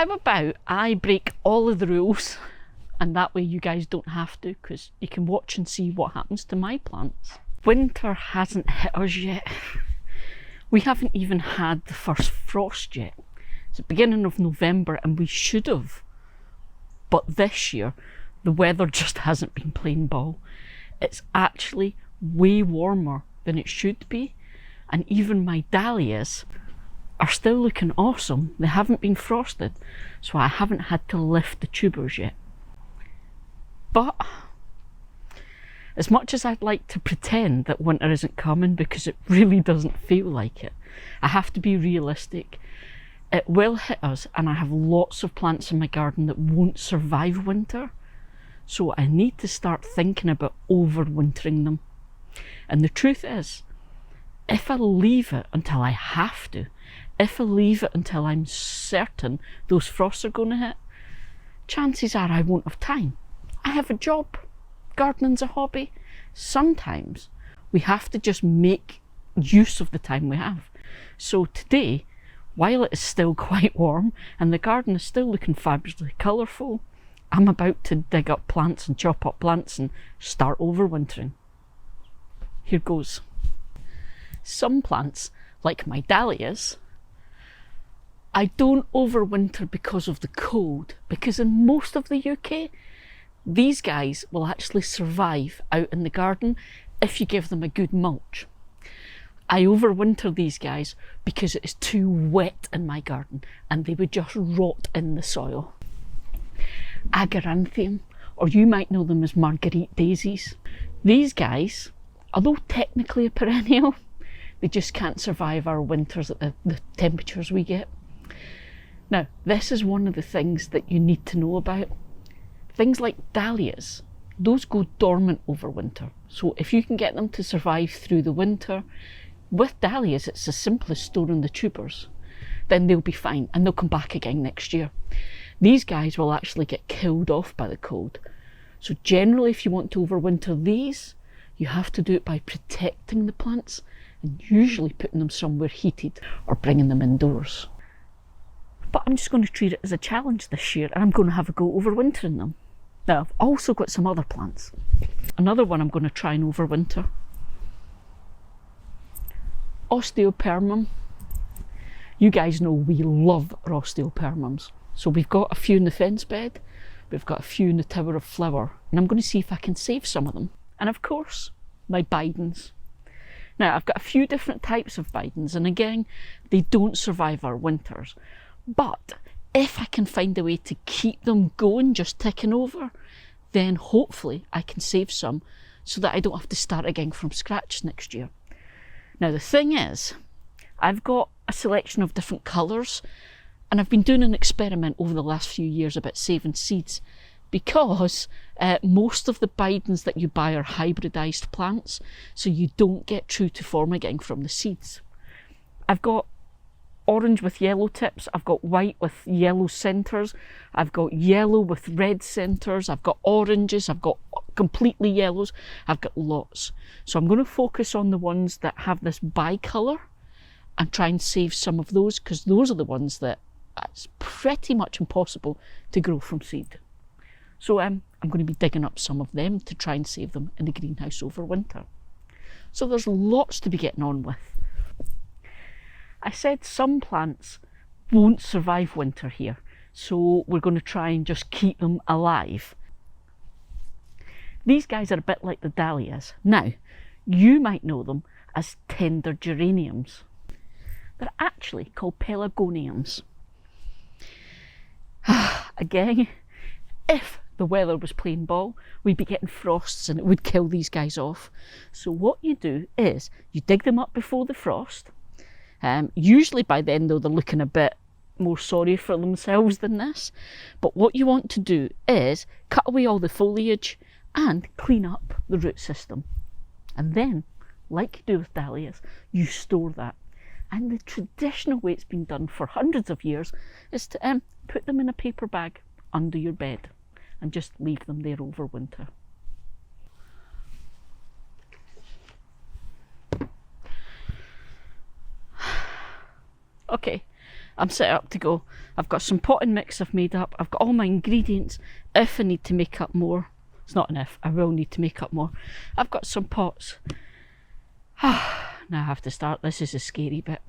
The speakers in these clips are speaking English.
how about I break all of the rules, and that way you guys don't have to, because you can watch and see what happens to my plants. Winter hasn't hit us yet. We haven't even had the first frost yet. It's the beginning of November and we should have. But this year, the weather just hasn't been playing ball. It's actually way warmer than it should be. And even my dahlias are still looking awesome. They haven't been frosted, so I haven't had to lift the tubers yet. But as much as I'd like to pretend that winter isn't coming, because it really doesn't feel like it, I have to be realistic. It will hit us, and I have lots of plants in my garden that won't survive winter. So I need to start thinking about overwintering them. And the truth is, if I leave it until I have to, if I leave it until I'm certain those frosts are going to hit, chances are I won't have time. I have a job. Gardening's a hobby. Sometimes we have to just make use of the time we have. So today, while it is still quite warm and the garden is still looking fabulously colourful, I'm about to dig up plants and chop up plants and start overwintering. Here goes. Some plants, like my dahlias, I don't overwinter because of the cold, because in most of the UK, these guys will actually survive out in the garden if you give them a good mulch. I overwinter these guys because it is too wet in my garden and they would just rot in the soil. Argyranthemum, or you might know them as Marguerite daisies. These guys, although technically a perennial, they just can't survive our winters at the temperatures we get. Now, this is one of the things that you need to know about. Things like dahlias, those go dormant over winter. So if you can get them to survive through the winter, with dahlias it's as simple as storing the tubers. Then they'll be fine and they'll come back again next year. These guys will actually get killed off by the cold. So generally, if you want to overwinter these, you have to do it by protecting the plants and usually putting them somewhere heated or bringing them indoors. But I'm just going to treat it as a challenge this year, and I'm going to have a go overwintering them. Now, I've also got some other plants. Another one I'm going to try and overwinter. Osteospermum. You guys know we love our osteospermums. So we've got a few in the fence bed, we've got a few in the Tower of Flower, and I'm going to see if I can save some of them. And of course, my bidens. Now, I've got a few different types of bidens, and again, they don't survive our winters. But if I can find a way to keep them going, just ticking over, then hopefully I can save some so that I don't have to start again from scratch next year. Now, the thing is, I've got a selection of different colours, and I've been doing an experiment over the last few years about saving seeds, because most of the bidens that you buy are hybridised plants, so you don't get true to form again from the seeds. I've got orange with yellow tips, I've got white with yellow centres, I've got yellow with red centres, I've got oranges, I've got completely yellows, I've got lots. So I'm going to focus on the ones that have this bicolour and try and save some of those, because those are the ones that it's pretty much impossible to grow from seed. So I'm going to be digging up some of them to try and save them in the greenhouse over winter. So there's lots to be getting on with. I said some plants won't survive winter here, so we're going to try and just keep them alive. These guys are a bit like the dahlias. Now, you might know them as tender geraniums. They're actually called pelargoniums. Again, if the weather was playing ball, we'd be getting frosts and it would kill these guys off. So what you do is you dig them up before the frost. Usually by then, though, they're looking a bit more sorry for themselves than this. But what you want to do is cut away all the foliage and clean up the root system. And then, like you do with dahlias, you store that. And the traditional way it's been done for hundreds of years is to put them in a paper bag under your bed and just leave them there over winter. Okay, I'm set up to go. I've got some potting mix I've made up. I've got all my ingredients if I need to make up more. It's not an if, I will need to make up more. I've got some pots. Now I have to start. This is a scary bit.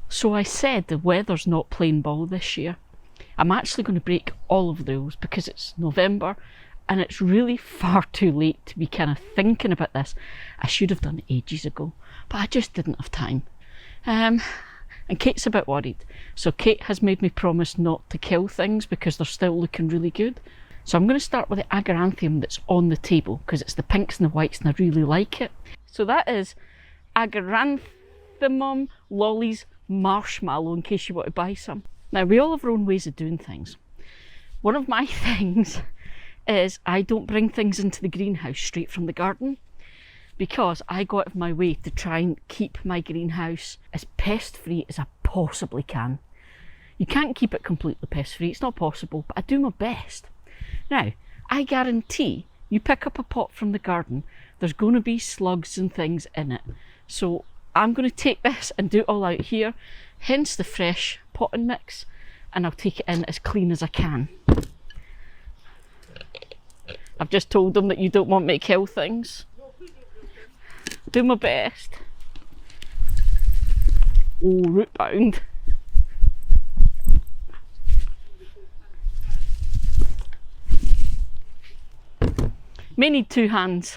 So I said the weather's not playing ball this year. I'm actually going to break all of the rules because it's November and it's really far too late to be kind of thinking about this. I should have done it ages ago, but I just didn't have time. And Kate's a bit worried. So Kate has made me promise not to kill things because they're still looking really good. So I'm going to start with the Argyranthemum that's on the table because it's the pinks and the whites and I really like it. So that is Argyranthemum lollies marshmallow, in case you want to buy some. Now we all have our own ways of doing things. One of my things is I don't bring things into the greenhouse straight from the garden because I go out of my way to try and keep my greenhouse as pest free as I possibly can. You can't keep it completely pest free, it's not possible, but I do my best. Now, I guarantee you pick up a pot from the garden, there's going to be slugs and things in it. So I'm going to take this and do it all out here, hence the fresh potting mix, and I'll take it in as clean as I can. I've just told them that you don't want me to kill things. Do my best. Oh, root bound. May need 2 hands.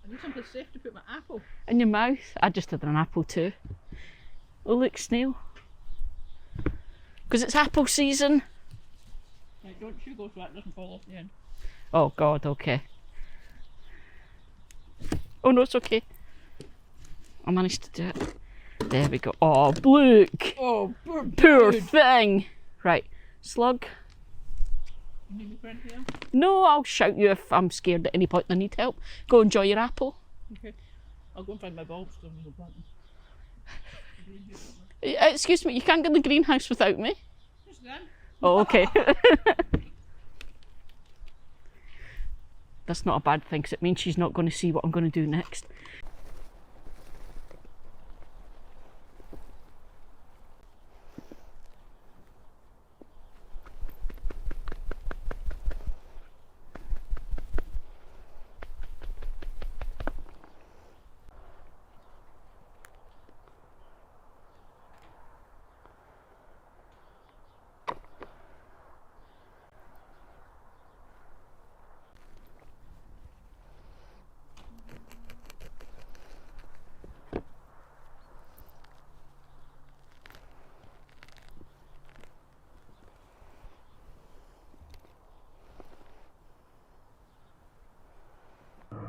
I need something safe to put my apple. In your mouth? I just had an apple too. Oh look, snail. Because it's apple season. Yeah, don't you go so that doesn't fall off the end. Oh God, okay. Oh no, it's okay. I managed to do it. There we go. Oh, look! Oh, Poor thing! Right, slug. You need me for anything else? No, I'll shout you if I'm scared at any point and I need help. Go enjoy your apple. Okay. I'll go and find my bulbs so we can plant them. Excuse me, you can't get in the greenhouse without me. Just then. Oh, okay. That's not a bad thing because it means she's not going to see what I'm going to do next.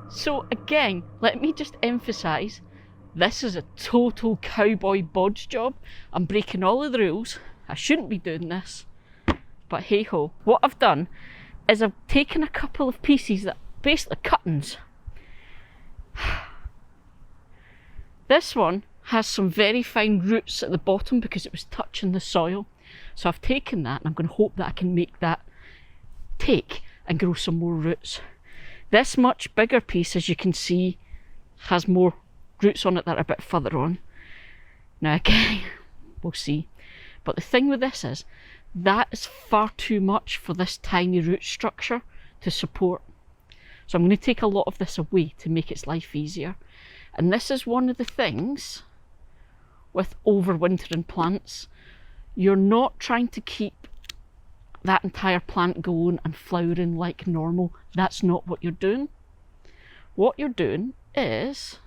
So again, let me just emphasise, this is a total cowboy bodge job. I'm breaking all of the rules. I shouldn't be doing this, but hey ho. What I've done is I've taken a couple of pieces that basically cuttings. This one has some very fine roots at the bottom because it was touching the soil. So I've taken that and I'm going to hope that I can make that take and grow some more roots. This much bigger piece, as you can see, has more roots on it that are a bit further on. Now again, we'll see. But the thing with this is, that is far too much for this tiny root structure to support. So I'm going to take a lot of this away to make its life easier. And this is one of the things with overwintering plants. You're not trying to keep that entire plant going and flowering like normal. That's not what you're doing. What you're doing is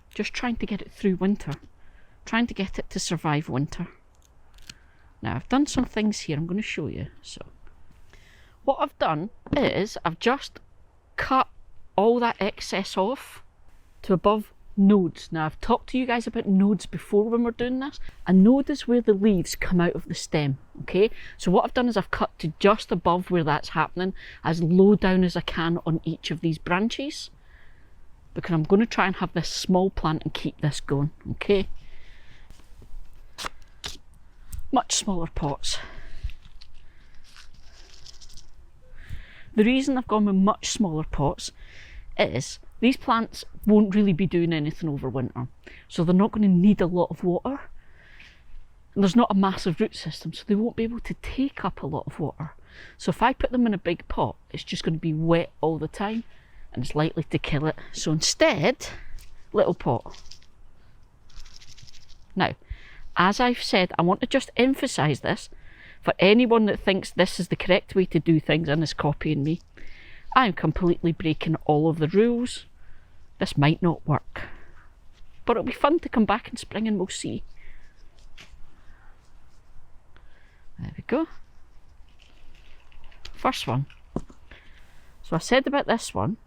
just trying to get it through winter, trying to get it to survive winter. Now I've done some things here I'm going to show you. So what I've done is I've just cut all that excess off to above nodes. Now I've talked to you guys about nodes before when we're doing this. A node is where the leaves come out of the stem, okay? So what I've done is I've cut to just above where that's happening, as low down as I can on each of these branches, because I'm going to try and have this small plant and keep this going, okay? Much smaller pots. The reason I've gone with much smaller pots is These plants won't really be doing anything over winter, so they're not going to need a lot of water. And there's not a massive root system, so they won't be able to take up a lot of water. So if I put them in a big pot, it's just going to be wet all the time and it's likely to kill it. So instead, little pot. Now, as I've said, I want to just emphasise this for anyone that thinks this is the correct way to do things and is copying me. I'm completely breaking all of the rules. This might not work, but it'll be fun to come back in spring and we'll see. There we go. First one. So I said about this one.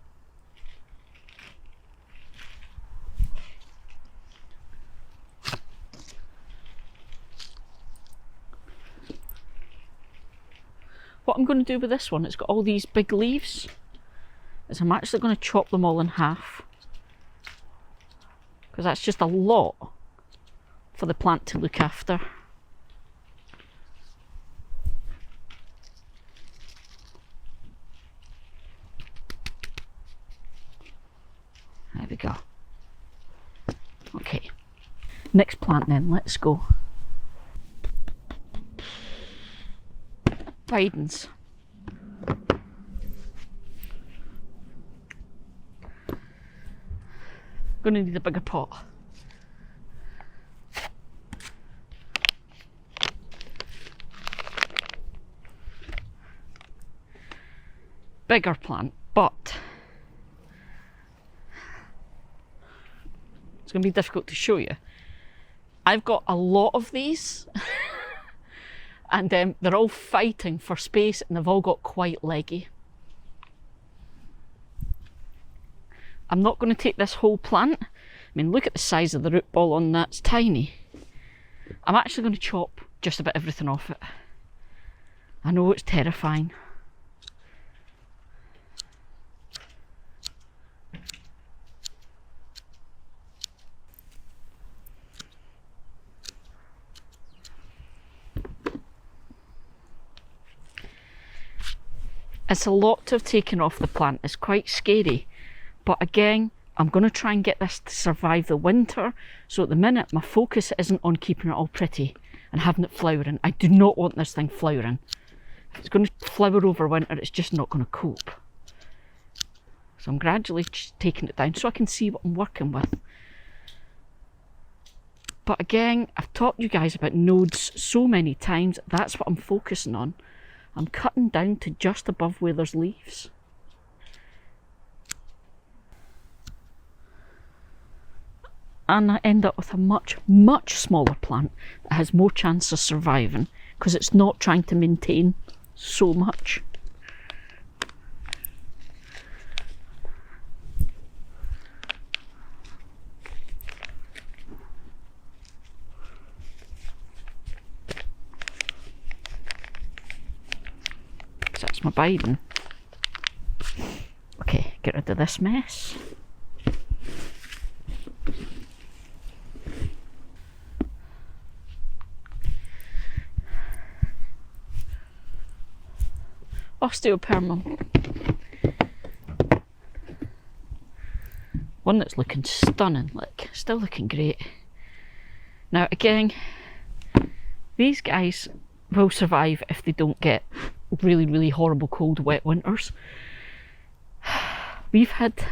What I'm going to do with this one, it's got all these big leaves, is I'm actually going to chop them all in half. Because that's just a lot for the plant to look after. There we go. Okay, next plant then, let's go. Bidens. Gonna need a bigger pot. Bigger plant, but it's gonna be difficult to show you. I've got a lot of these. And they're all fighting for space and they've all got quite leggy. I'm not going to take this whole plant. I mean, look at the size of the root ball on that, it's tiny. I'm actually going to chop just about everything off it. I know it's terrifying. It's a lot to have taken off the plant, it's quite scary, but again, I'm going to try and get this to survive the winter, so at the minute my focus isn't on keeping it all pretty and having it flowering. I do not want this thing flowering. If it's going to flower over winter, it's just not going to cope. So I'm gradually taking it down so I can see what I'm working with. But again, I've taught you guys about nodes so many times, that's what I'm focusing on. I'm cutting down to just above where there's leaves. And I end up with a much, much smaller plant that has more chance of surviving because it's not trying to maintain so much. That's my Biden. Okay, get rid of this mess. Osteospermum. One that's looking stunning, like still looking great. Now again, these guys will survive if they don't get really, really horrible cold, wet winters. We've had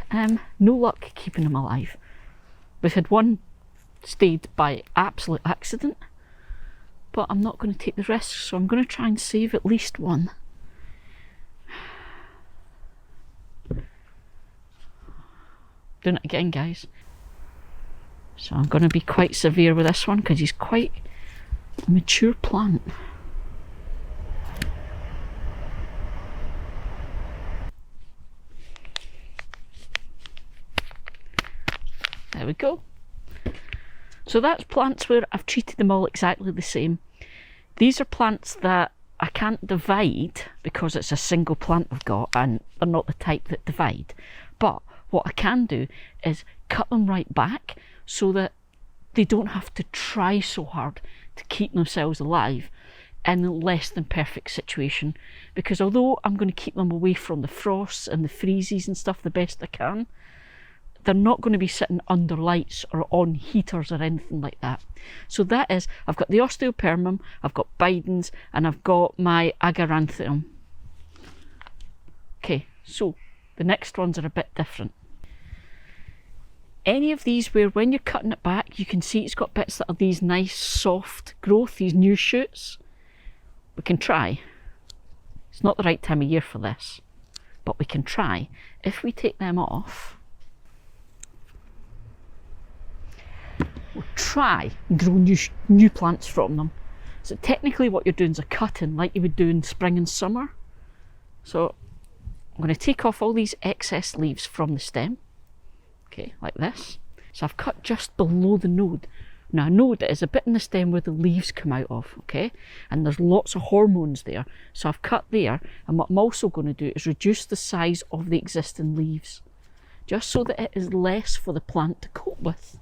no luck keeping them alive. We've had one stayed by absolute accident, but I'm not going to take the risk, so I'm going to try and save at least one. Doing it again, guys. So I'm going to be quite severe with this one because he's quite a mature plant. There we go. So that's plants where I've treated them all exactly the same. These are plants that I can't divide because it's a single plant I've got and they're not the type that divide. But what I can do is cut them right back so that they don't have to try so hard to keep themselves alive in a less than perfect situation. Because although I'm going to keep them away from the frosts and the freezes and stuff the best I can, they're not going to be sitting under lights or on heaters or anything like that. So that is, I've got the Osteospermum, I've got Bidens, and I've got my Argyranthemum. Okay, so the next ones are a bit different. Any of these where when you're cutting it back, you can see it's got bits that are these nice soft growth, these new shoots. We can try. It's not the right time of year for this, but we can try. If we take them off, we'll try and grow new plants from them. So technically what you're doing is a cutting like you would do in spring and summer. So I'm going to take off all these excess leaves from the stem. Okay, like this. So I've cut just below the node. Now a node is a bit in the stem where the leaves come out of, okay? And there's lots of hormones there. So I've cut there, and what I'm also going to do is reduce the size of the existing leaves, just so that it is less for the plant to cope with.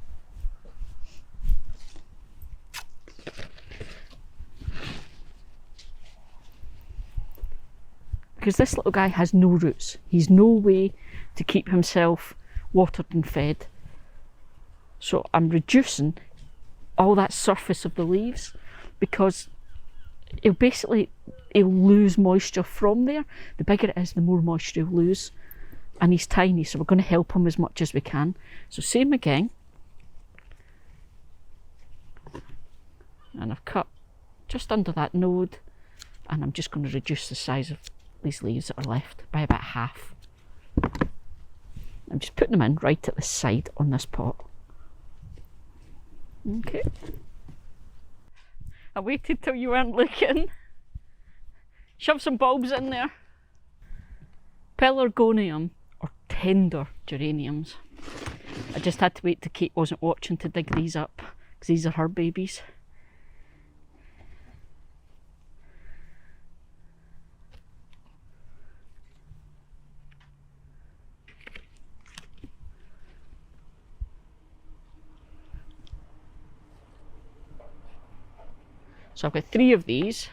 Because this little guy has no roots. He's no way to keep himself watered and fed. So I'm reducing all that surface of the leaves, because he'll lose moisture from there. The bigger it is, the more moisture he'll lose. And he's tiny, so we're going to help him as much as we can. So same again. And I've cut just under that node, and I'm just going to reduce the size of these leaves that are left by about half. I'm just putting them in right at the side on this pot. Okay. I waited till you weren't looking. Shove some bulbs in there. Pelargonium, or tender geraniums. I just had to wait till Kate wasn't watching to dig these up, because these are her babies. So I've got 3 of these.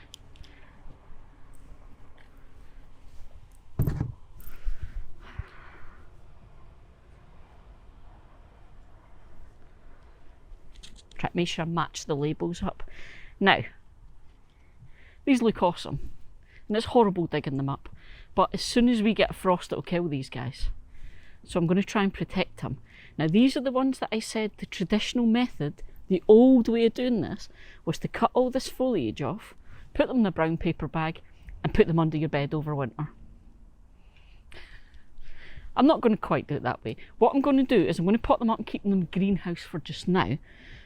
Try to make sure I match the labels up. Now, these look awesome. And it's horrible digging them up. But as soon as we get a frost, it'll kill these guys. So I'm going to try and protect them. Now these are the ones that I said the traditional method, the old way of doing this, was to cut all this foliage off, put them in a brown paper bag, and put them under your bed over winter. I'm not going to quite do it that way. What I'm going to do is I'm going to pot them up and keep them in the greenhouse for just now,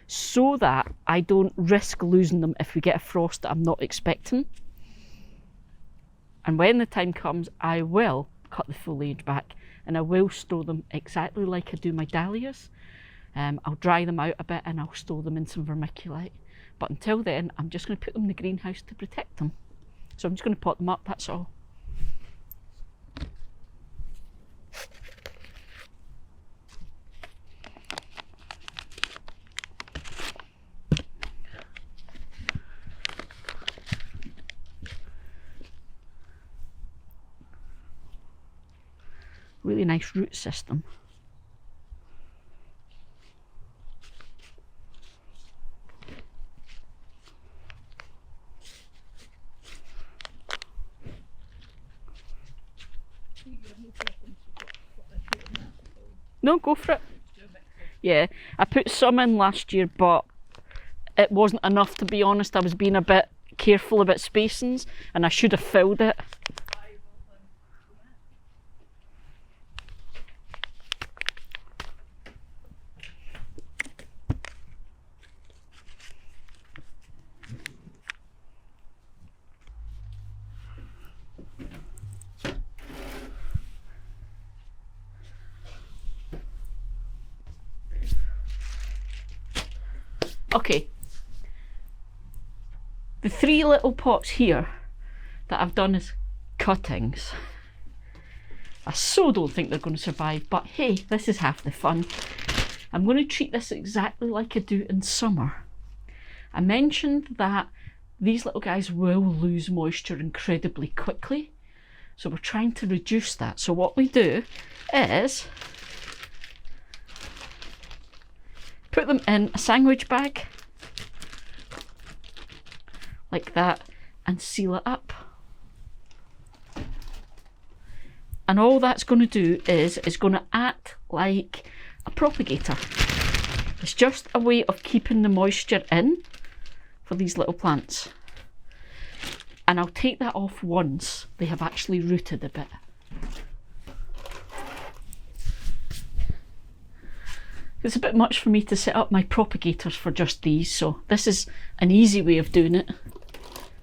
so that I don't risk losing them if we get a frost that I'm not expecting. And when the time comes, I will cut the foliage back, and I will store them exactly like I do my dahlias. I'll dry them out a bit and I'll store them in some vermiculite. But until then, I'm just going to put them in the greenhouse to protect them. So I'm just going to pot them up, that's all. Really nice root system. No, go for it. Yeah, I put some in last year, but it wasn't enough, to be honest. I was being a bit careful about spacings, and I should have filled it. Okay, the 3 little pots here that I've done as cuttings, I so don't think they're going to survive, but hey, this is half the fun. I'm going to treat this exactly like I do in summer. I mentioned that these little guys will lose moisture incredibly quickly, so we're trying to reduce that. So what we do is Put them in a sandwich bag, like that, and seal it up. And all that's going to do is it's going to act like a propagator. It's just a way of keeping the moisture in for these little plants. And I'll take that off once they have actually rooted a bit. It's a bit much for me to set up my propagators for just these, so this is an easy way of doing it.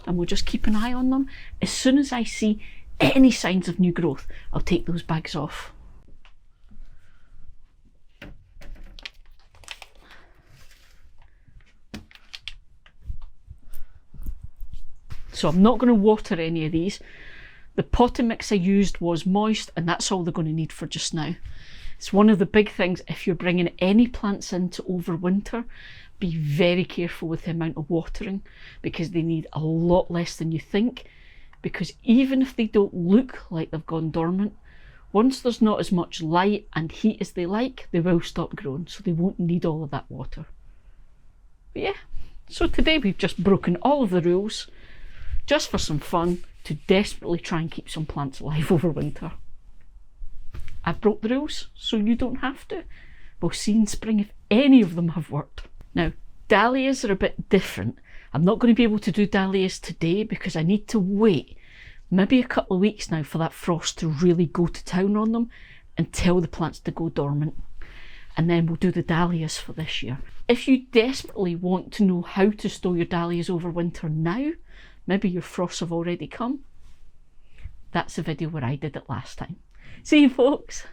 And we'll just keep an eye on them. As soon as I see any signs of new growth, I'll take those bags off. So I'm not going to water any of these. The potting mix I used was moist, and that's all they're going to need for just now. It's one of the big things if you're bringing any plants in to overwinter. Be very careful with the amount of watering, because they need a lot less than you think. Because even if they don't look like they've gone dormant, once there's not as much light and heat as they like, they will stop growing, so they won't need all of that water. But yeah, so today we've just broken all of the rules, just for some fun, to desperately try and keep some plants alive over winter. I've broke the rules, so you don't have to. We'll see in spring if any of them have worked. Now, dahlias are a bit different. I'm not going to be able to do dahlias today because I need to wait maybe a couple of weeks now for that frost to really go to town on them and tell the plants to go dormant. And then we'll do the dahlias for this year. If you desperately want to know how to store your dahlias over winter now, maybe your frosts have already come, that's the video where I did it last time. See you folks!